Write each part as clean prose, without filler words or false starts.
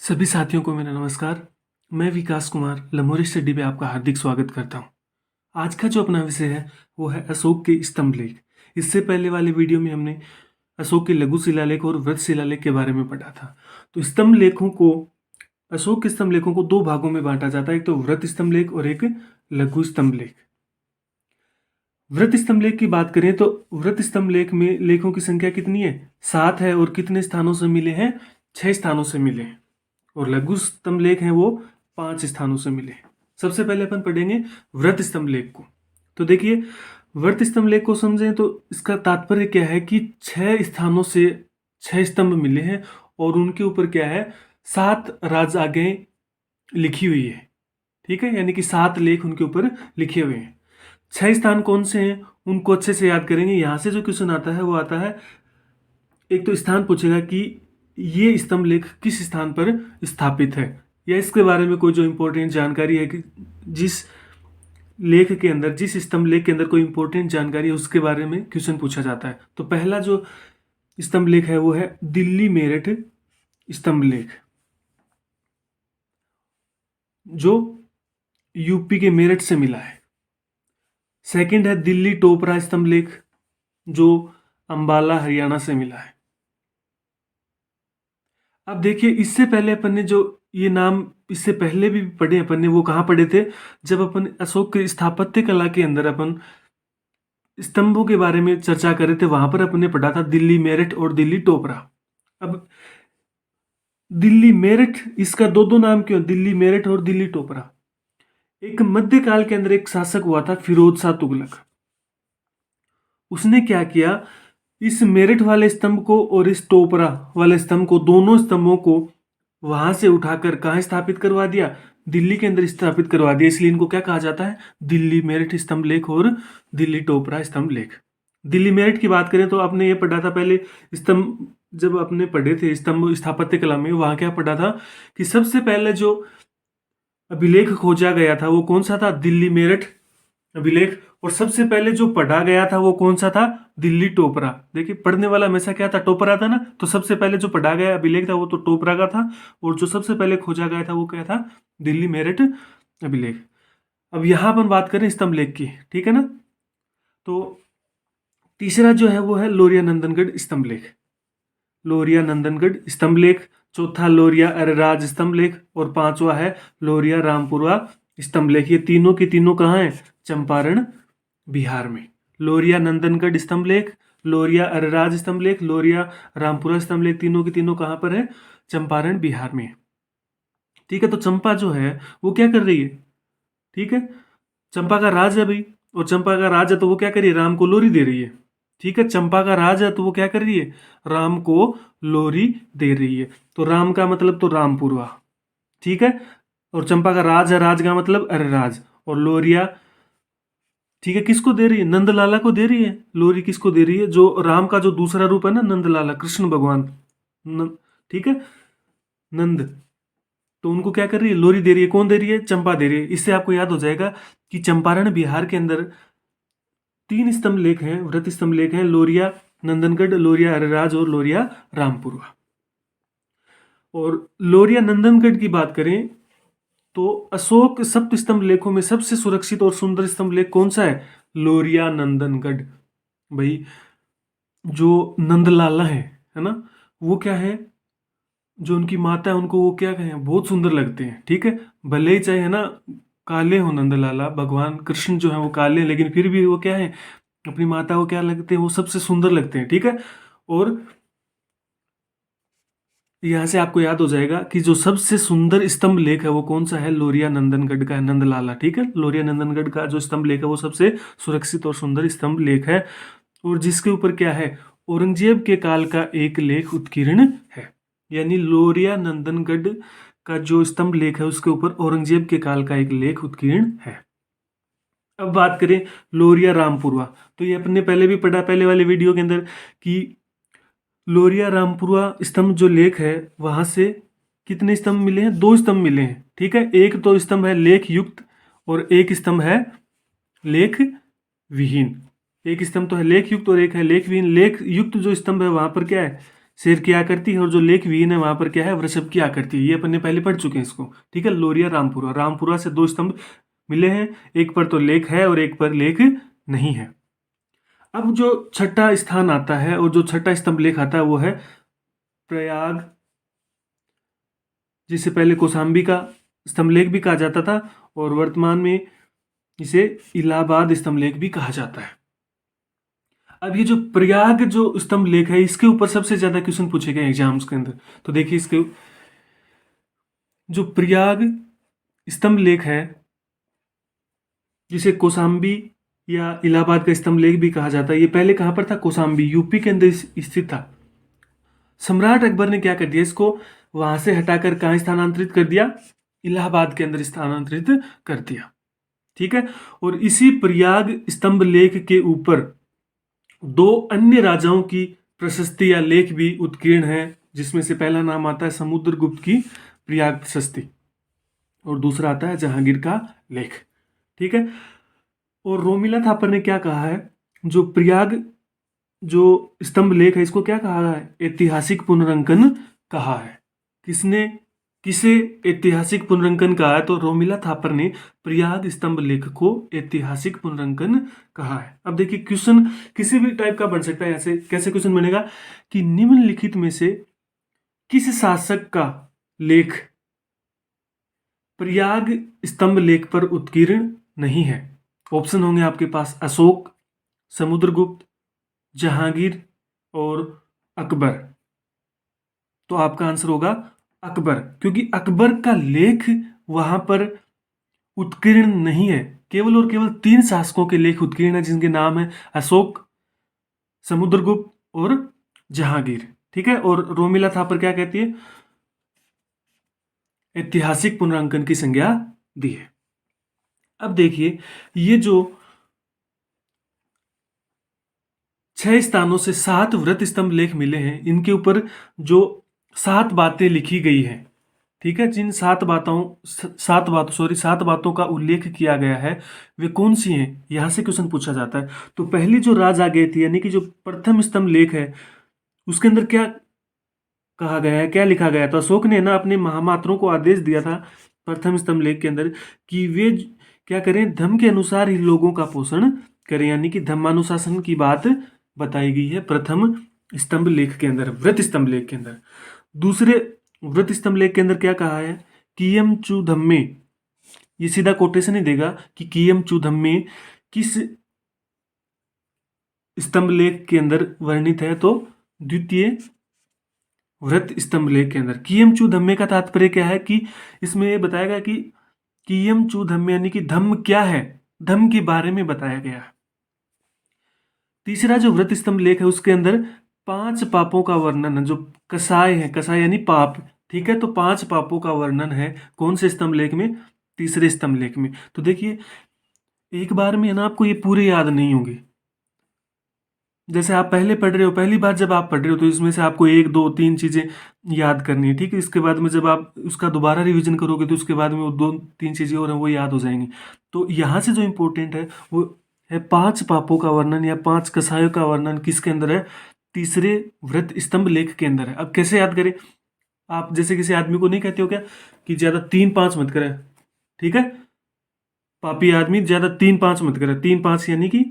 सभी साथियों को मेरा नमस्कार। मैं विकास कुमार लमोरी स्टडी पे आपका हार्दिक स्वागत करता हूँ। आज का जो अपना विषय है वो है अशोक के स्तंभ लेख। इससे पहले वाले वीडियो में हमने अशोक के लघु शिलालेख और वृत्त शिलालेख के बारे में पढ़ा था। तो स्तंभ लेखों को अशोक के स्तंभ लेखों को दो भागों में बांटा जाता है, एक तो वृत्त स्तंभ लेख और एक लघु स्तंभ लेख। वृत्त स्तंभ लेख की बात करें तो वृत्त स्तंभ लेख में लेखों की संख्या कितनी है? 7 है। और कितने स्थानों से मिले हैं? 6 स्थानों से मिले हैं। और लघु स्तंभ लेख हैं वो 5 स्थानों से मिले हैं। सबसे पहले अपन पढ़ेंगे वृत्त स्तंभ लेख को। तो देखिए, वृत्त स्तंभ लेख को समझें तो इसका तात्पर्य क्या है कि 6 स्थानों से 6 स्तंभ मिले हैं और उनके ऊपर क्या है, 7 राज आज्ञाएं लिखी हुई है। ठीक है, यानी कि 7 लेख उनके ऊपर लिखे हुए हैं। 6 स्थान कौन से हैं उनको अच्छे से याद करेंगे। यहां से जो क्वेश्चन आता है वो आता है, एक तो स्थान पूछेगा कि ये स्तंभ लेख किस स्थान पर स्थापित है, या इसके बारे में कोई जो इंपॉर्टेंट जानकारी है कि जिस लेख के अंदर, जिस स्तंभ लेख के अंदर कोई इंपॉर्टेंट जानकारी है उसके बारे में क्वेश्चन पूछा जाता है। तो पहला जो स्तंभ लेख है वो है दिल्ली मेरठ स्तंभ लेख, जो यूपी के मेरठ से मिला है। सेकंड है दिल्ली टोपरा स्तंभ लेख, जो अंबाला हरियाणा से मिला है। अब देखिए, इससे पहले अपन ने जो ये नाम इससे पहले भी पढ़े अपन ने, वो कहाँ पढ़े थे? जब अपन अशोक के स्थापत्य कला के अंदर अपन स्तंभों के बारे में चर्चा कर रहे थे, वहां पर अपन ने पढ़ा था दिल्ली मेरठ और दिल्ली टोपरा। अब दिल्ली मेरठ, इसका दो नाम क्यों, दिल्ली मेरठ और दिल्ली टोपरा? एक मध्यकाल के अंदर एक शासक हुआ था फिरोज शाह तुगलक। उसने क्या किया, इस मेरठ वाले स्तंभ को और इस टोपरा वाले स्तंभ को, दोनों स्तंभों को वहां से उठाकर कहाँ स्थापित करवा दिया? दिल्ली के अंदर स्थापित करवा दिया। इसलिए इनको क्या कहा जाता है? दिल्ली मेरठ स्तंभ लेख और दिल्ली टोपरा स्तंभ लेख। दिल्ली मेरठ की बात करें तो आपने ये पढ़ा था पहले, स्तंभ जब आपने पढ़े थे स्तंभ स्थापत्य कला में, वहां क्या पढ़ा था कि सबसे पहले जो अभिलेख खोजा गया था वो कौन सा था? दिल्ली मेरठ अभिलेख। और सबसे पहले जो पढ़ा गया था वो कौन सा था? दिल्ली टोपरा। देखिए, पढ़ने वाला हमेशा क्या था? टोपरा था ना। तो सबसे पहले जो पढ़ा गया अभिलेख था वो तो टोपरा का था, और जो सबसे पहले खोजा गया था वो क्या था? दिल्ली मेरठ अभिलेख। अब यहां अपन बात करें स्तंभ लेख की, ठीक है ना। तो तीसरा जो है वो है लोरिया नंदनगढ़ स्तंभ लेख, लोरिया नंदनगढ़ स्तंभ लेख। चौथा लोरिया अरेराज स्तंभ लेख, और पांचवा है लोरिया रामपुरा स्तंभ लेख। ये तीनों की तीनों कहाँ है? चंपारण बिहार में। लोरिया नंदनगढ़ स्तंभ लेख, लोरिया अरेराज स्तंभ लेख, लोरिया रामपुरा स्तंभ लेख, तीनों की तीनों कहाँ पर है? चंपारण बिहार में। ठीक है, तो चंपा जो है वो क्या कर रही है? ठीक है, चंपा का राज है भाई, और चंपा का राज है तो वो क्या कर रही है? राम को लोरी दे रही है। ठीक है, चंपा का राज है तो वो क्या कर रही है? राम को लोरी दे रही है। तो राम का मतलब तो रामपुरवा, ठीक है। और चंपा का राज है, राज का मतलब अरेराज। और लोरिया, ठीक है, किसको दे रही है? नंदलाला को दे रही है। लोरी किसको दे रही है? जो राम का जो दूसरा रूप है ना, नंदलाला, कृष्ण भगवान, ठीक है, नंद। तो उनको क्या कर रही है? लोरी दे रही है। कौन दे रही है? चंपा दे रही है। इससे आपको याद हो जाएगा कि चंपारण बिहार के अंदर 3 स्तंभ लेख हैं, वृत्त स्तंभ लेख हैं, लोरिया नंदनगढ़, लोरिया अरेराज और लोरिया रामपुरवा। और लोरिया नंदनगढ़ की बात करें तो अशोक सप्त स्तंभ लेखों में सबसे सुरक्षित और सुंदर स्तंभ लेख कौन सा है? लोरिया नंदनगढ़। भाई, जो नंदलाला है ना, वो क्या है, जो उनकी माता है उनको वो क्या कहें, बहुत सुंदर लगते हैं। ठीक है, भले ही चाहे है ना काले हो नंदलाला, भगवान कृष्ण जो है वो काले हैं, लेकिन फिर भी वो क्या है, अपनी माता को क्या लगते हैं? वो सबसे सुंदर लगते हैं। ठीक है, और यहाँ से आपको याद हो जाएगा कि जो सबसे सुंदर स्तंभ लेख है वो कौन सा है? लोरिया नंदनगढ़ का है, नंदलाला। ठीक है, लोरिया नंदनगढ़ का जो स्तंभ लेख है वो सबसे सुरक्षित और सुंदर स्तंभ लेख है, और जिसके ऊपर क्या है? औरंगजेब के काल का एक लेख उत्कीर्ण है। यानी लोरिया नंदनगढ़ का जो स्तंभ लेख है उसके ऊपर औरंगजेब के काल का एक लेख उत्कीर्ण है। अब बात करें लोरिया रामपुरवा, तो ये अपने पहले भी पढ़ा, पहले वाले वीडियो के अंदर, कि लोरिया रामपुरवा स्तंभ जो लेख है वहां से कितने स्तंभ मिले हैं? 2 स्तंभ मिले हैं। ठीक है, एक तो स्तंभ है लेख युक्त और एक स्तंभ है लेख विहीन। एक स्तंभ तो है लेख युक्त और एक है लेख विहीन। लेख युक्त जो स्तंभ है वहां पर क्या है? शेर की आकृति है, और जो लेख विहीन है वहां पर क्या है, वृषभ की आकृति है। ये अपन ने पहले पढ़ चुके हैं इसको, ठीक है। लोरिया रामपुरा, रामपुरा से दो स्तंभ मिले हैं, एक पर तो लेख है और एक पर लेख नहीं है। अब जो छठा स्थान आता है और जो छठा स्तंभ लेख आता है वो है प्रयाग, जिसे पहले कौशाम्बी का स्तंभ लेख भी कहा जाता था और वर्तमान में इसे इलाहाबाद स्तंभ लेख भी कहा जाता है। अब ये जो प्रयाग जो स्तंभ लेख है, इसके ऊपर सबसे ज्यादा क्वेश्चन पूछे गए एग्जाम्स के अंदर। तो देखिए, इसके जो प्रयाग स्तंभ लेख है, जिसे कौशाम्बी या इलाहाबाद का स्तंभ लेख भी कहा जाता है, ये पहले कहाँ पर था, कौशाम्बी यूपी के अंदर स्थित था। सम्राट अकबर ने क्या कर दिया, इसको वहां से हटाकर कहाँ स्थानांतरित कर दिया, इलाहाबाद के अंदर स्थानांतरित कर दिया, ठीक है। और इसी प्रयाग स्तंभ लेख के ऊपर दो अन्य राजाओं की प्रशस्ति या लेख भी उत्कीर्ण है, जिसमें से पहला नाम आता है समुद्रगुप्त की प्रयाग प्रशस्ति और दूसरा आता है जहांगीर का लेख, ठीक है। और रोमिला थापर ने क्या कहा है, जो प्रयाग जो स्तंभ लेख है इसको क्या कहा है, ऐतिहासिक पुनरंकन कहा है। किसने, किसे ऐतिहासिक पुनरंकन कहा है, तो रोमिला थापर ने प्रयाग स्तंभ लेख को ऐतिहासिक पुनरंकन कहा है। अब देखिए, क्वेश्चन किसी भी टाइप का बन सकता है। ऐसे कैसे क्वेश्चन बनेगा कि निम्नलिखित में से किस शासक का लेख प्रयाग स्तंभ लेख पर उत्कीर्ण नहीं है। ऑप्शन होंगे आपके पास अशोक, समुद्रगुप्त, जहांगीर और अकबर। तो आपका आंसर होगा अकबर, क्योंकि अकबर का लेख वहां पर उत्कीर्ण नहीं है। केवल और केवल 3 शासकों के लेख उत्कीर्ण है, जिनके नाम है अशोक, समुद्रगुप्त और जहांगीर, ठीक है। और रोमिला थापर क्या कहती है, ऐतिहासिक पुनरांकन की संज्ञा दी है। अब देखिए, ये जो 6 स्थानों से 7 व्रत स्तंभ लेख मिले हैं, इनके ऊपर जो 7 बातें लिखी गई हैं, ठीक है, जिन 7 बातों का उल्लेख किया गया है, वे कौन सी हैं, यहां से क्वेश्चन पूछा जाता है। तो पहली जो राज आ गई थी, यानी कि जो प्रथम स्तंभ लेख है, उसके अंदर क्या कहा गया है, क्या लिखा गया था। अशोक ने ना अपने महामात्रों को आदेश दिया था प्रथम स्तंभ लेख के अंदर कि वे क्या करें, धर्म के अनुसार ही लोगों का पोषण करें, यानी कि धर्मानुशासन की बात बताई गई है प्रथम स्तंभ लेख के अंदर, व्रत स्तंभ लेख के अंदर। दूसरे व्रत स्तंभ लेख के अंदर क्या कहा है, कियम चू धम्मे, ये सीधा कोटेशन ही देगा कि कियम चू धम्मे किस स्तंभ लेख के अंदर वर्णित है, तो द्वितीय व्रत स्तंभ लेख के अंदर। कियम चू धम्मे का तात्पर्य क्या है कि इसमें ये बताएगा कि कियम चू धम्मे यानी कि धम्म क्या है, धम्म के बारे में बताया गया है। तीसरा जो व्रत स्तंभ लेख है, उसके अंदर 5 पापों का वर्णन है, जो कसाय है, कसाय यानी पाप, ठीक है। तो 5 पापों का वर्णन है कौन से स्तंभ लेख में, तीसरे स्तंभ लेख में। तो देखिए, एक बार में है ना आपको ये पूरे याद नहीं होंगे। जैसे आप पहले पढ़ रहे हो, पहली बार जब आप पढ़ रहे हो, तो इसमें से आपको 1 2 3 चीजें याद करनी है, ठीक है। इसके बाद में जब आप उसका दोबारा रिवीजन करोगे, तो उसके बाद में वो 2 3 चीजें और हैं वो याद हो जाएंगी। तो यहाँ से जो इंपॉर्टेंट है वो है 5 पापों का वर्णन या 5 कसायों का वर्णन किसके अंदर है, तीसरे व्रत स्तंभ लेख के अंदर है। अब कैसे याद करें, आप जैसे किसी आदमी को नहीं कहते हो क्या कि ज्यादा 3 5 मत करे, ठीक है। पापी आदमी ज्यादा 3 5 मत करे, 3 5 यानी कि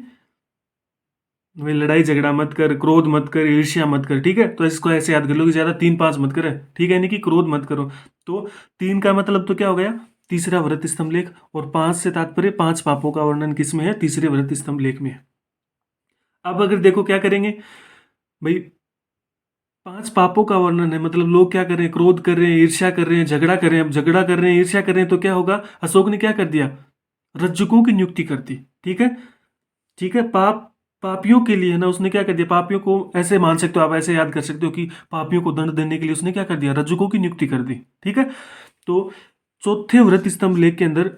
भाई लड़ाई झगड़ा मत कर, क्रोध मत कर, ईर्ष्या मत कर, ठीक है। तो इसको ऐसे याद कर लो कि ज्यादा 3 5 मत करे, ठीक है, यानी कि क्रोध मत करो। तो 3 का मतलब तो क्या हो गया, तीसरा व्रत स्तंभ लेख, और 5 से तात्पर्य 5 पापों का वर्णन किस में है, तीसरे व्रत स्तंभ लेख में है। अब अगर देखो क्या करेंगे भाई, 5 पापों का वर्णन है, मतलब लोग क्या कर रहे हैं, क्रोध कर रहे हैं, ईर्ष्या कर रहे हैं, झगड़ा कर रहे हैं। अब झगड़ा कर रहे हैं, ईर्ष्या कर रहे हैं, तो क्या होगा, अशोक ने क्या कर दिया, रज्जुकों की नियुक्ति कर दी, ठीक है, ठीक है। पापियों के लिए है ना, उसने क्या कर दिया, पापियों को ऐसे मान सकते हो आप, ऐसे याद कर सकते हो कि पापियों को दंड देने के लिए उसने क्या कर दिया, रज्जुकों की नियुक्ति कर दी, ठीक है। तो चौथे व्रत स्तंभ लेख के अंदर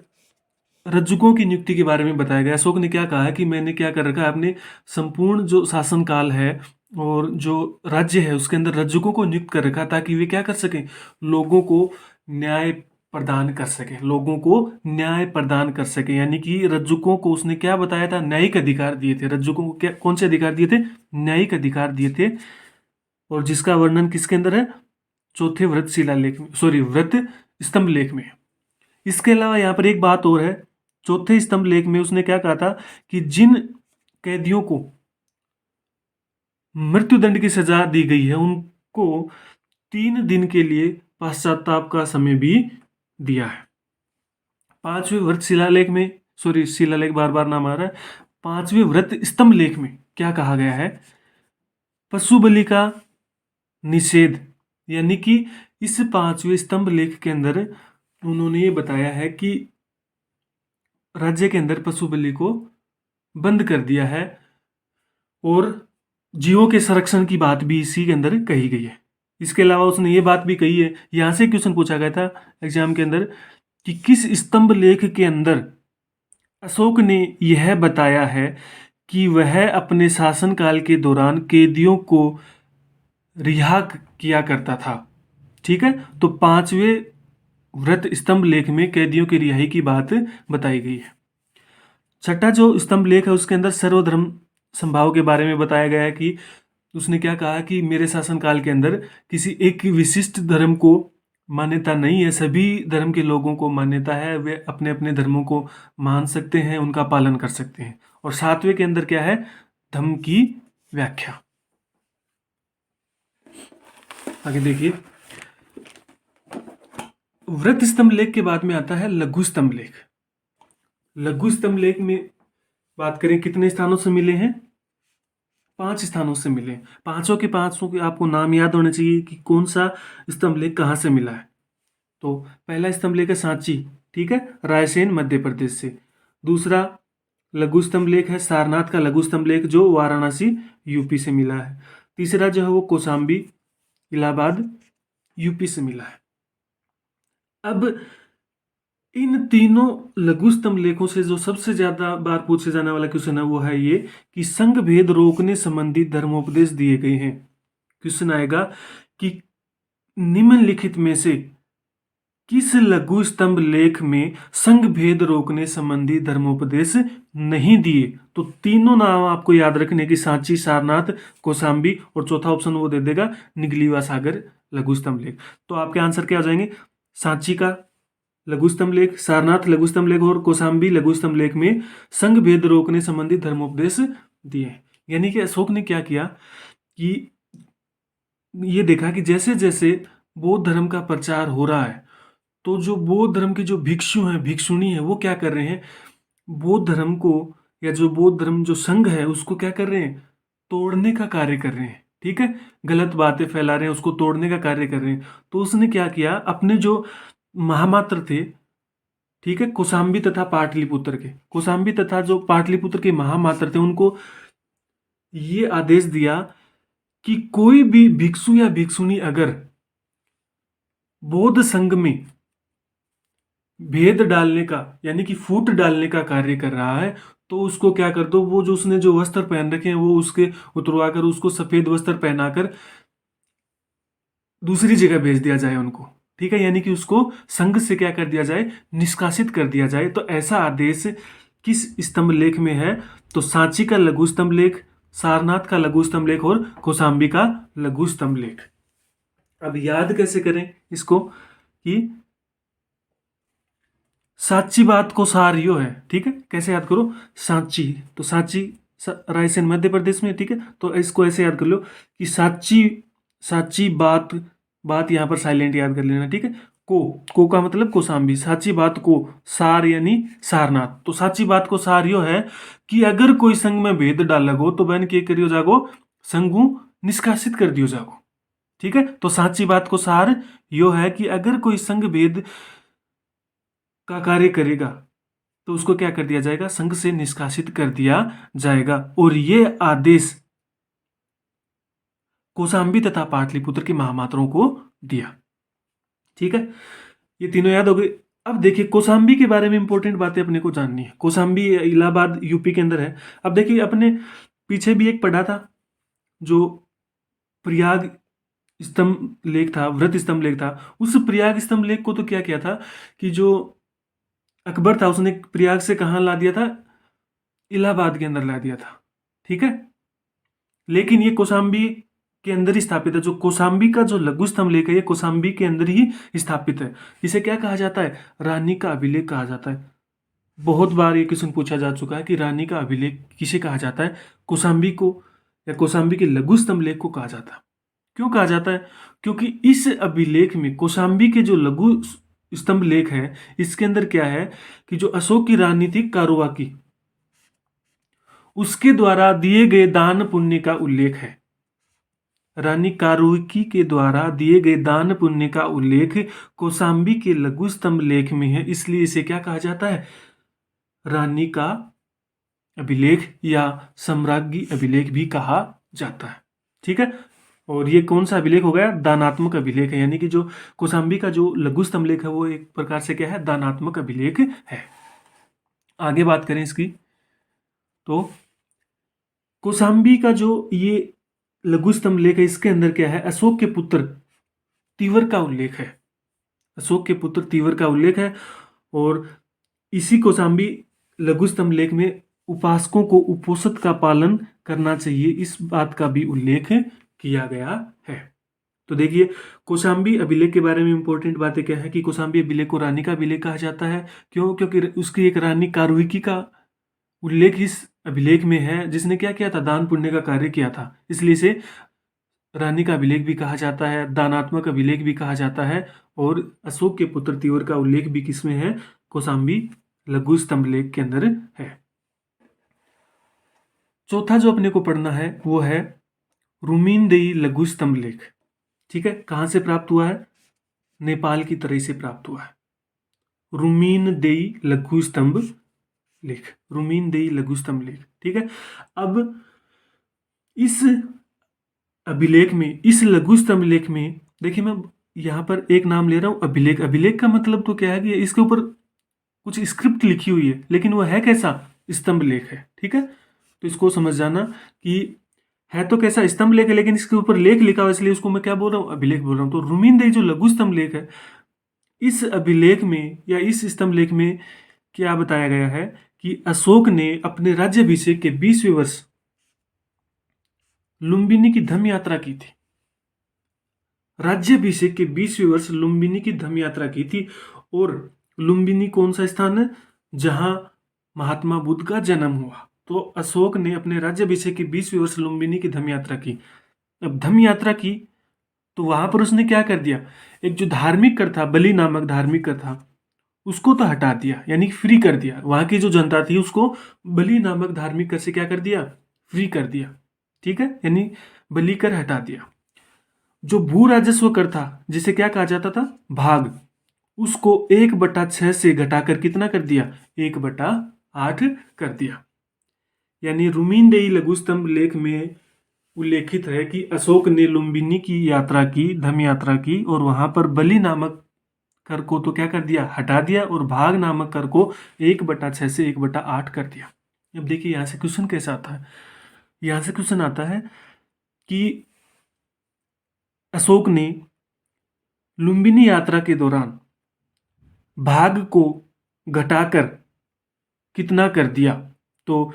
रज्जुकों की नियुक्ति के बारे में बताया गया। अशोक ने क्या कहा है कि मैंने क्या कर रखा है, अपने संपूर्ण जो शासनकाल है और जो राज्य है उसके अंदर रज्जुकों को नियुक्त कर रखा, ताकि वे क्या कर सकें, लोगों को न्याय प्रदान कर सके, लोगों को न्याय प्रदान कर सके। यानी कि रज्जुकों को उसने क्या बताया था, न्यायिक अधिकार दिए थे। रज्जुकों को क्या, कौन से अधिकार दिए थे, न्यायिक अधिकार दिए थे और जिसका वर्णन किसके अंदर है? चौथे व्रत शिलालेख में, सॉरी व्रत स्तंभ लेख में। इसके अलावा यहाँ पर एक बात और है, चौथे स्तंभ लेख में उसने क्या कहा था कि जिन कैदियों को मृत्युदंड की सजा दी गई है उनको 3 दिन के लिए पश्चाताप का समय भी दिया है। पांचवें व्रत शिलालेख में, सॉरी शिलालेख बार बार नाम आ रहा है, पांचवें व्रत स्तंभ लेख में क्या कहा गया है? पशु बलि का निषेध, यानी कि इस पांचवें स्तंभ लेख के अंदर उन्होंने ये बताया है कि राज्य के अंदर पशु बलि को बंद कर दिया है और जीवों के संरक्षण की बात भी इसी के अंदर कही गई है। इसके अलावा उसने ये बात भी कही है, यहाँ से क्वेश्चन पूछा गया था एग्जाम के अंदर कि किस स्तंभ लेख के अंदर अशोक ने यह बताया है कि वह अपने शासनकाल के दौरान कैदियों को रिहा किया करता था। ठीक है, तो पांचवें व्रत स्तंभ लेख में कैदियों की रिहाई की बात बताई गई है। छठा जो स्तंभ लेख है उसके अंदर सर्वधर्म संभाव के बारे में बताया गया है कि उसने क्या कहा कि मेरे शासनकाल के अंदर किसी एक विशिष्ट धर्म को मान्यता नहीं है, सभी धर्म के लोगों को मान्यता है, वे अपने अपने धर्मों को मान सकते हैं, उनका पालन कर सकते हैं। और सातवें के अंदर क्या है? धम्म की व्याख्या। आगे देखिए, व्रत स्तंभ लेख के बाद में आता है लघु स्तंभ लेख। लघु स्तंभ लेख में बात करें कितने स्थानों से मिले हैं? 5 स्थानों से मिले। पांचों के पांचों के आपको नाम याद होने चाहिए कि कौन सा स्तंभ लेख कहाँ से मिला है। तो पहला स्तंभ लेख है सांची, ठीक है, रायसेन मध्य प्रदेश से। दूसरा लघु स्तंभ लेख है सारनाथ का लघु स्तंभ लेख जो वाराणसी यूपी से मिला है। तीसरा जो है वो कौशाम्बी इलाहाबाद यूपी से मिला है। अब इन तीनों लघु स्तंभ लेखों से जो सबसे ज्यादा बार पूछे जाने वाला क्वेश्चन है वो है ये कि संघ भेद रोकने संबंधी धर्मोपदेश दिए गए हैं। क्वेश्चन आएगा कि निम्नलिखित में से किस लघु स्तंभ लेख में संघ भेद रोकने संबंधी धर्मोपदेश नहीं दिए? तो तीनों नाम आपको याद रखने की, सांची, सारनाथ, कौशाम्बी, और चौथा ऑप्शन वो दे देगा निगलीवा सागर लघु स्तंभ लेख। तो आपके आंसर क्या आ जाएंगे? सांची का लघु स्तंभ लेख, सारनाथ लघु स्तंभ लेख और कौशाम्बी लघु स्तंभ लेख में संघ भेद रोकने संबंधी धर्मोपदेश दिए। यानी कि अशोक ने क्या किया कि ये देखा कि जैसे जैसे बौद्ध धर्म का प्रचार हो रहा है तो जो बौद्ध धर्म के जो भिक्षु हैं, भिक्षुणी है, वो क्या कर रहे हैं? बौद्ध धर्म को, या जो बौद्ध धर्म जो संघ है उसको क्या कर रहे हैं? तोड़ने का कार्य कर रहे हैं। ठीक है, गलत बातें फैला रहे हैं, उसको तोड़ने का कार्य कर रहे हैं। तो उसने क्या किया, अपने जो महामात्र थे, ठीक है, कौशाम्बी तथा पाटलिपुत्र के, कौशाम्बी तथा जो पाटलिपुत्र के महामात्र थे, उनको ये आदेश दिया कि कोई भी भिक्षु या भिक्षुणी अगर बौद्ध संघ में भेद डालने का, यानी कि फूट डालने का कार्य कर रहा है, तो उसको क्या कर दो, वो जो उसने जो वस्त्र पहन रखे हैं वो उसके उतरवाकर उसको सफेद वस्त्र पहनाकर दूसरी जगह भेज दिया जाए उनको। ठीक है, यानी कि उसको संघ से क्या कर दिया जाए? निष्कासित कर दिया जाए। तो ऐसा आदेश किस स्तंभ लेख में है? तो सांची का लघु स्तंभ लेख, सारनाथ का लघु स्तंभ लेख और कौशाम्बी का लघु स्तंभ लेख। अब याद कैसे करें इसको कि सांची बात को सार यो है। ठीक है, कैसे याद करो? सांची, तो सांची रायसेन मध्य प्रदेश में। ठीक है, तो इसको ऐसे याद कर लो कि सांची, सांची बात, बात यहाँ पर साइलेंट याद कर लेना। ठीक है, को का मतलब कौशाम्बी, सांची बात को सार यानी सारनाथ। तो सांची बात को सार यो है कि अगर कोई संघ में भेद डाल लगो तो बहन के करियो जागो, संघू निष्कासित कर दियो जागो। ठीक है, तो सांची बात को सार यो है कि अगर कोई संघ भेद का कार्य करेगा तो उसको क्या कर दिया जाएगा? संघ से निष्कासित कर दिया जाएगा। और ये आदेश कौशाम्बी तथा पाटलिपुत्र के महामात्रों को दिया। ठीक है, ये तीनों याद हो गए। अब देखिए कौशाम्बी के बारे में इंपॉर्टेंट बातें अपने को जाननी है। कौशाम्बी इलाहाबाद यूपी के अंदर है। अब देखिए अपने पीछे भी एक पढ़ा था जो प्रयाग स्तंभ लेख था, व्रत स्तंभ लेख था। उस प्रयाग स्तंभ लेख को तो क्या किया था कि जो अकबर था उसने प्रयाग से कहाँ ला दिया था? इलाहाबाद के अंदर ला दिया था। ठीक है, लेकिन ये कौशाम्बी के अंदर ही स्थापित है। जो कौशाम्बी का जो लघु स्तंभ लेख है ये कौशाम्बी के अंदर ही स्थापित है। इसे क्या कहा जाता है? रानी का अभिलेख कहा जाता है। बहुत बार ये क्वेश्चन पूछा जा चुका है कि रानी का अभिलेख किसे कहा जाता है? कौशाम्बी को, या कौशाम्बी के लघु स्तंभ लेख को कहा जाता है। क्यों कहा जाता है? क्योंकि इस अभिलेख में कौशाम्बी के जो लघु स्तंभ लेख है इसके अंदर क्या है कि जो अशोक की रानी थी कारुवाकी, उसके द्वारा दिए गए दान पुण्य का उल्लेख है। रानी कारुकी के द्वारा दिए गए दान पुण्य का उल्लेख कौशाम्बी के लघु स्तंभ लेख में है, इसलिए इसे क्या कहा जाता है? रानी का अभिलेख या सम्राज्ञी अभिलेख भी कहा जाता है। ठीक है, और ये कौन सा अभिलेख हो गया? दानात्मक अभिलेख है। यानी कि जो कौशाम्बी का जो लघु स्तंभ लेख है वो एक प्रकार से क्या है? दानात्मक अभिलेख है। आगे बात करें इसकी, तो कौशाम्बी का जो ये लघु स्तंभ लेख है इसके अंदर क्या है? अशोक के पुत्र तीवर का उल्लेख है। अशोक के पुत्र तीवर का उल्लेख है, और इसी कौशाम्बी लघु स्तंभ लेख में उपासकों को उपोषित का पालन करना चाहिए, इस बात का भी उल्लेख किया गया है। तो देखिए कौशाम्बी अभिलेख के बारे में इंपॉर्टेंट बातें क्या है कि कौशाम्बी अभिलेख को रानी का अभिलेख कहा जाता है। क्यों? क्योंकि उसकी एक रानी कारुकी का उल्लेख इस अभिलेख में है, जिसने क्या किया था? दान पुण्य का कार्य किया था, इसलिए इसे रानी का अभिलेख भी कहा जाता है, दानात्मक अभिलेख भी कहा जाता है। और अशोक के पुत्र तीवर का उल्लेख भी किसमें है? कौशाम्बी लघु स्तंभ लेख के अंदर है। चौथा जो अपने को पढ़ना है वो है रुमीनदेई लघु स्तंभ लेख। ठीक है, कहाँ से प्राप्त हुआ है? नेपाल की तराई से प्राप्त हुआ है। रुमीनदेई लघु स्तंभ लेख, रुमीनदेई लघु स्तंभ लेख। ठीक है, अब इस अभिलेख में, इस लघु स्तंभ लेख में देखिए मैं यहाँ पर एक नाम ले रहा हूँ अभिलेख। अभिलेख का मतलब तो क्या है कि इसके ऊपर कुछ स्क्रिप्ट लिखी हुई है, लेकिन वो है कैसा? स्तंभ लेख है। ठीक है, तो इसको समझ जाना कि है तो कैसा? स्तंभ लेख है, लेकिन इसके ऊपर लेख लिखा हुआ, इसलिए उसको मैं क्या बोल रहा हूँ? अभिलेख बोल रहा हूँ। तो रुमीनदेई जो लघु स्तंभ लेख है, इस अभिलेख में या इस स्तंभ लेख में क्या बताया गया है कि अशोक ने अपने राज्याभिषेक के 20वें वर्ष लुम्बिनी की धम्म यात्रा की थी। राज्याभिषेक के 20वें वर्ष लुम्बिनी की धम्म यात्रा की थी। और लुम्बिनी कौन सा स्थान है? जहां महात्मा बुद्ध का जन्म हुआ। तो अशोक ने अपने राज्याभिषेक के 20वें वर्ष लुम्बिनी की धम्म यात्रा की। अब धम्म यात्रा की तो वहां पर उसने क्या कर दिया? एक जो धार्मिक कर था, बलि नामक धार्मिक कर था, उसको तो हटा दिया, यानी फ्री कर दिया। वहां की जो जनता थी उसको बलि नामक धार्मिक कर से क्या कर दिया? फ्री कर दिया। ठीक है, यानी बलि कर हटा दिया। जो भू राजस्व कर था, जिसे क्या कहा जाता था? भाग, उसको 1/6 से घटाकर कितना कर दिया? 1/8 कर दिया। यानी रुमीनदेई लघु स्तंभ लेख में उल्लेखित है कि अशोक ने लुम्बिनी की यात्रा की, धम्म यात्रा की, और वहां पर बलि नामक कर को तो क्या कर दिया? हटा दिया, और भाग नामक कर को 1/6 से 1/8 कर दिया। अब देखिए यहां से क्वेश्चन कैसा आता है। यहां से क्वेश्चन आता है कि अशोक ने लुम्बिनी यात्रा के दौरान भाग को घटाकर कितना कर दिया? तो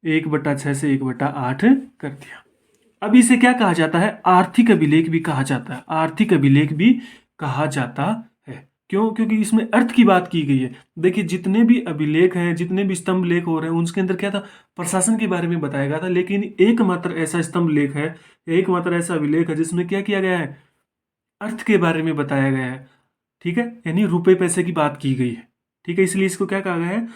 1/6 से 1/8 कर दिया। अब इसे क्या कहा जाता है? आर्थिक अभिलेख भी कहा जाता है। आर्थिक अभिलेख भी कहा जाता है। क्यों? क्योंकि इसमें अर्थ की बात की गई है। देखिए जितने भी अभिलेख हैं, जितने भी स्तंभ लेख हो रहे हैं, उनके अंदर क्या था? प्रशासन के बारे में बताया गया था। लेकिन एकमात्र ऐसा स्तंभ लेख है, एकमात्र ऐसा अभिलेख है जिसमें क्या किया गया है? अर्थ के बारे में बताया गया है। ठीक है, यानी रुपए पैसे की बात की गई है। ठीक है, इसलिए इसको क्या कहा गया है?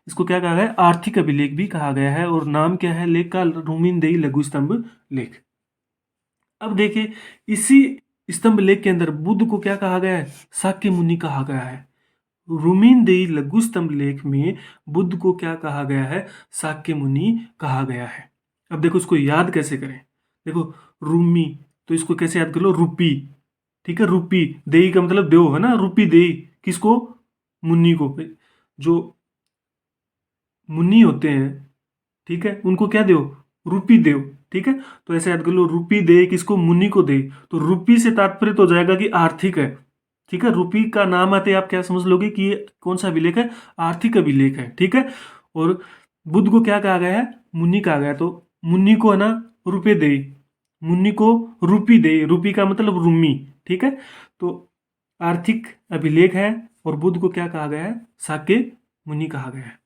इसको क्या कहा गया है? आर्थिक अभिलेख भी कहा गया है। और नाम क्या है लेख का? रुमीनदेई लघु स्तंभ लेख। अब देखिए इसी स्तंभ लेख के अंदर बुद्ध को क्या कहा गया है? शाक्य मुनि कहा गया है। रुमीनदेई लघु स्तंभ लेख में बुद्ध को क्या कहा गया है? शाक्य मुनि कहा गया है। अब देखो इसको याद कैसे करें। देखो रूमी, तो इसको कैसे याद कर लो? रूपी। ठीक है, रूपी, देई का मतलब देव है ना, रूपी देई किसको? मुनि को। जो मुनि होते हैं, ठीक है, उनको क्या देव? रूपी देव। ठीक है, तो ऐसे याद कर लो, रूपी दे किसको? मुनि को दे। तो रूपी से तात्पर्य तो हो जाएगा कि आर्थिक है। ठीक है, रूपी का नाम आते आप क्या समझ लोगे कि ये कौन सा अभिलेख है? आर्थिक अभिलेख है। ठीक है, और बुद्ध को क्या कहा गया है? मुनि कहा गया। तो मुनि को है ना रुपये दे, मुनि को रूपी दे, रूपी का मतलब रूमी, ठीक है। तो आर्थिक अभिलेख है, और बुद्ध को क्या कहा गया है, शाक्य मुनि कहा गया है।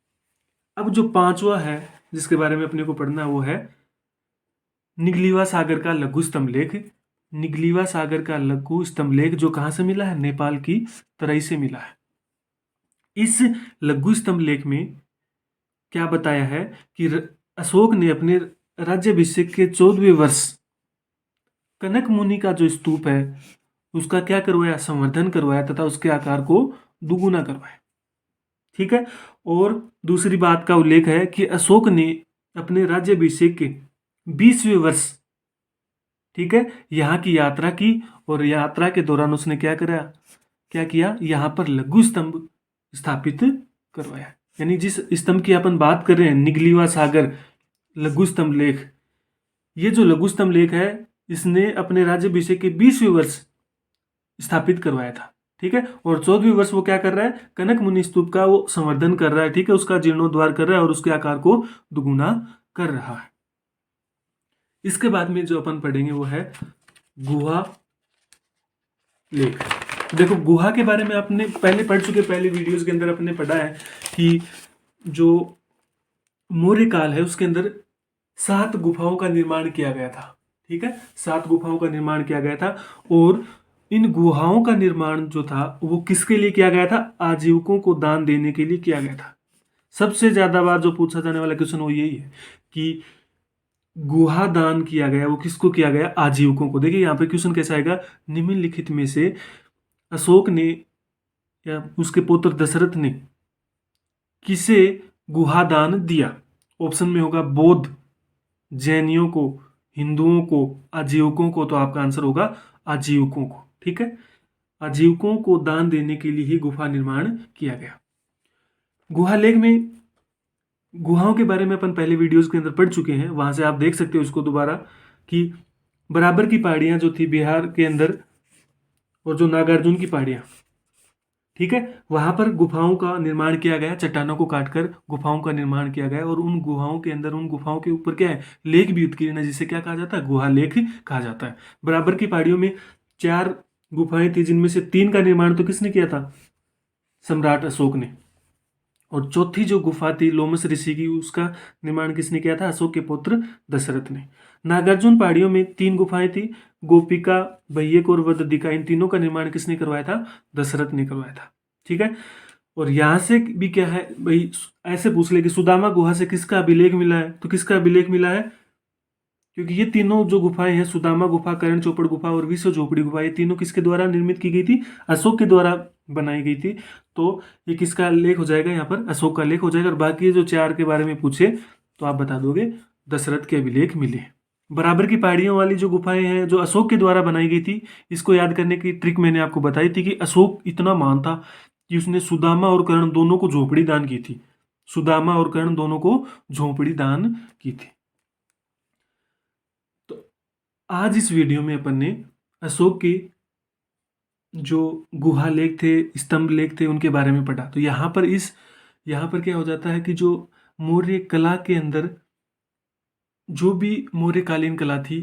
अब जो पांचवा है जिसके बारे में अपने को पढ़ना वो है निगलीवा सागर का लघु स्तंभ लेख। निगलीवा सागर का लघु स्तंभ लेख जो कहाँ से मिला है, नेपाल की तराई से मिला है। इस लघु स्तंभ लेख में क्या बताया है कि अशोक ने अपने राज्याभिषेक के 14वें वर्ष कनक मुनि का जो स्तूप है उसका क्या करवाया, संवर्धन करवाया तथा उसके आकार को दुगुना करवाया, ठीक है। और दूसरी बात का उल्लेख है कि अशोक ने अपने राज्याभिषेक के 20वें वर्ष, ठीक है, यहाँ की यात्रा की, और यात्रा के दौरान उसने क्या किया, यहाँ पर लघु स्तंभ स्थापित करवाया। यानी जिस स्तंभ की अपन बात कर रहे हैं, निगलीवा सागर लघु स्तंभ लेख, ये जो लघु स्तंभ लेख है इसने अपने राज्याभिषेक के 20वें वर्ष स्थापित करवाया था, ठीक है। और 14वें वर्ष वो क्या कर रहा है, कनक मुनि स्तूप का वो संवर्धन कर रहा है, ठीक है, उसका जीर्णोद्धार कर रहा है और उसके आकार को दुगुना कर रहा है। इसके बाद में जो अपन पढ़ेंगे वो है गुहा लेख। देखो गुहा के बारे में आपने पहले पढ़ चुके, पहले वीडियोस के अंदर अपने पढ़ा है कि जो मौर्य काल है उसके अंदर 7 गुफाओं का निर्माण किया गया था, ठीक है, 7 गुफाओं का निर्माण किया गया था। और इन गुहाओं का निर्माण जो था वो किसके लिए किया गया था, आजीविकों को दान देने के लिए किया गया था। सबसे ज्यादा बार जो पूछा जाने वाला क्वेश्चन वो यही है कि गुहा दान किया गया वो किसको किया गया, आजीविकों को। देखिए यहाँ पे क्वेश्चन कैसा आएगा, निम्नलिखित में से अशोक ने या उसके पुत्र दशरथ ने किसे गुहा दान दिया। ऑप्शन में होगा बौद्ध, जैनियों को, हिंदुओं को, आजीविकों को। तो आपका आंसर होगा आजीविकों को, ठीक है। आजीविकों को दान देने के लिए ही गुफा निर्माण किया गया। गुहा लेख में गुहाओं के बारे में अपन पहले वीडियोस के अंदर पढ़ चुके हैं, वहां से आप देख सकते हो उसको दोबारा कि बराबर की पहाड़ियां जो थी बिहार के अंदर और जो नागार्जुन की पहाड़ियां, ठीक है, वहां पर गुफाओं का निर्माण किया गया, चट्टानों को काटकर गुफाओं का निर्माण किया गया। और उन गुफाओं के अंदर, उन गुफाओं के ऊपर क्या है, लेख भी उत्कीर्ण है, जिसे क्या कहा जाता है, गुहा लेख कहा जाता है। बराबर की पहाड़ियों में 4 गुफाएं थी, जिनमें से 3 का निर्माण तो किसने किया था, सम्राट अशोक ने। और चौथी जो गुफा थी लोमस ऋषि की, उसका निर्माण किसने किया था, अशोक के पुत्र दशरथ ने। नागार्जुन पहाड़ियों में 3 गुफाएं थी, गोपिका, बह्यक और वददिका। इन तीनों का निर्माण किसने करवाया था, दशरथ ने करवाया था, ठीक है। और यहां से भी क्या है भाई, ऐसे पूछ ले कि सुदामा गुहा से किसका अभिलेख मिला है, तो किसका अभिलेख मिला है, क्योंकि ये तीनों जो गुफाएं हैं, सुदामा गुफा, कर्ण चौपड़ गुफा और विश्व झोपड़ी गुफा, ये तीनों किसके द्वारा निर्मित की गई थी, अशोक के द्वारा बनाई गई थी। तो ये किसका लेख हो जाएगा, यहाँ पर अशोक का लेख हो जाएगा। और बाकी जो 4 के बारे में पूछे तो आप बता दोगे दशरथ के अभिलेख मिले। बराबर की पहाड़ियों वाली जो गुफाएं हैं जो अशोक के द्वारा बनाई गई थी, इसको याद करने की ट्रिक मैंने आपको बताई थी कि अशोक इतना महान था कि उसने सुदामा और कर्ण दोनों को झोपड़ी दान की थी। सुदामा और कर्ण दोनों को झोपड़ी दान की थी। तो आज इस वीडियो में अपन ने अशोक के जो गुहा लेख थे, स्तंभ लेख थे, उनके बारे में पढ़ा। तो यहाँ पर क्या हो जाता है कि जो मौर्य कला के अंदर जो भी मौर्यकालीन कला थी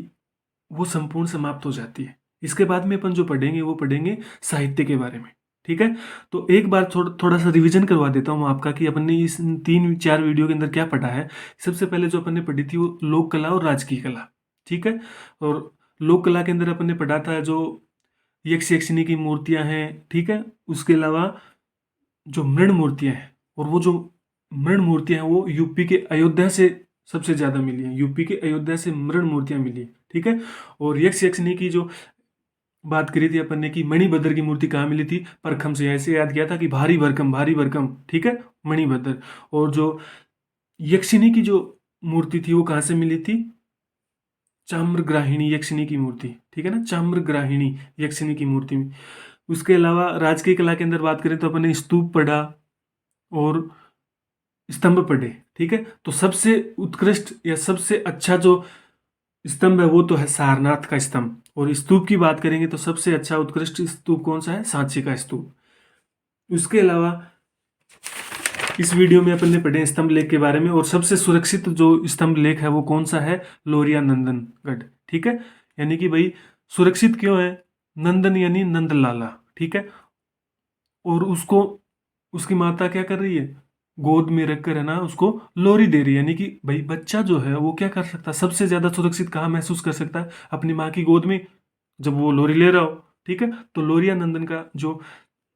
वो संपूर्ण समाप्त हो जाती है। इसके बाद में अपन जो पढ़ेंगे वो पढ़ेंगे साहित्य के बारे में, ठीक है। तो एक बार थोड़ा सा रिवीजन करवा देता हूँ आपका कि अपन ने इस 3-4 वीडियो के अंदर क्या पढ़ा है। सबसे पहले जो अपन ने पढ़ी थी वो लोक कला और राजकीय कला, ठीक है। और लोक कला के अंदर अपन ने पढ़ा था जो यक्ष यक्षिणी की मूर्तियां हैं, ठीक है। उसके अलावा जो मृण मूर्तियां हैं, और वो जो मृण मूर्तियां हैं वो यूपी के अयोध्या से सबसे ज़्यादा मिली हैं, यूपी के अयोध्या से मृण मूर्तियां मिली, ठीक है। और यक्ष यक्षिणी की जो बात करी थी अपन ने कि मणिभद्र की मूर्ति कहाँ मिली थी, परखम से। ऐसे याद किया था कि भारी भरकम, ठीक है, मणिभद्र। और जो यक्षिणी की जो मूर्ति थी वो कहाँ से मिली थी, चाम्रग्राहिणी यक्षिणी की मूर्ति, ठीक है ना, चाम्रग्राहिणी यक्षिणी की मूर्ति में। उसके अलावा राजकीय कला के अंदर बात करें तो अपन ने स्तूप पढ़ा और स्तंभ पढ़े, ठीक है। तो सबसे उत्कृष्ट या सबसे अच्छा जो स्तंभ है वो तो है सारनाथ का स्तंभ। और स्तूप की बात करेंगे तो सबसे अच्छा उत्कृष्ट स्तूप कौन सा है, सांची का स्तूप। उसके अलावा इस वीडियो में अपन ने पढ़े स्तंभ लेख के बारे में। और सबसे सुरक्षित जो स्तंभ लेख है वो कौन सा है, लोरिया नंदनगढ़, ठीक है। यानी कि भाई सुरक्षित क्यों है, नंदन यानी नंदलाला, ठीक है। और उसको उसकी माता क्या कर रही है, गोद में रखकर है ना उसको लोरी दे रही है। यानी कि भाई बच्चा जो है वो क्या कर सकता है, सबसे ज्यादा सुरक्षित कहाँ महसूस कर सकता है, अपनी माँ की गोद में, जब वो लोरी ले रहा हो, ठीक है। तो लोरिया नंदन का जो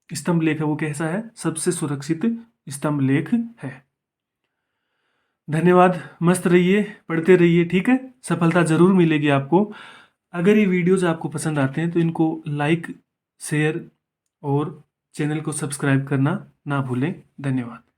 स्तंभ लेख है वो कैसा है, सबसे सुरक्षित स्तंभ लेख है। धन्यवाद, मस्त रहिए, पढ़ते रहिए, ठीक है। सफलता जरूर मिलेगी आपको। अगर ये वीडियोज आपको पसंद आते हैं तो इनको लाइक, शेयर और चैनल को सब्सक्राइब करना ना भूलें। धन्यवाद।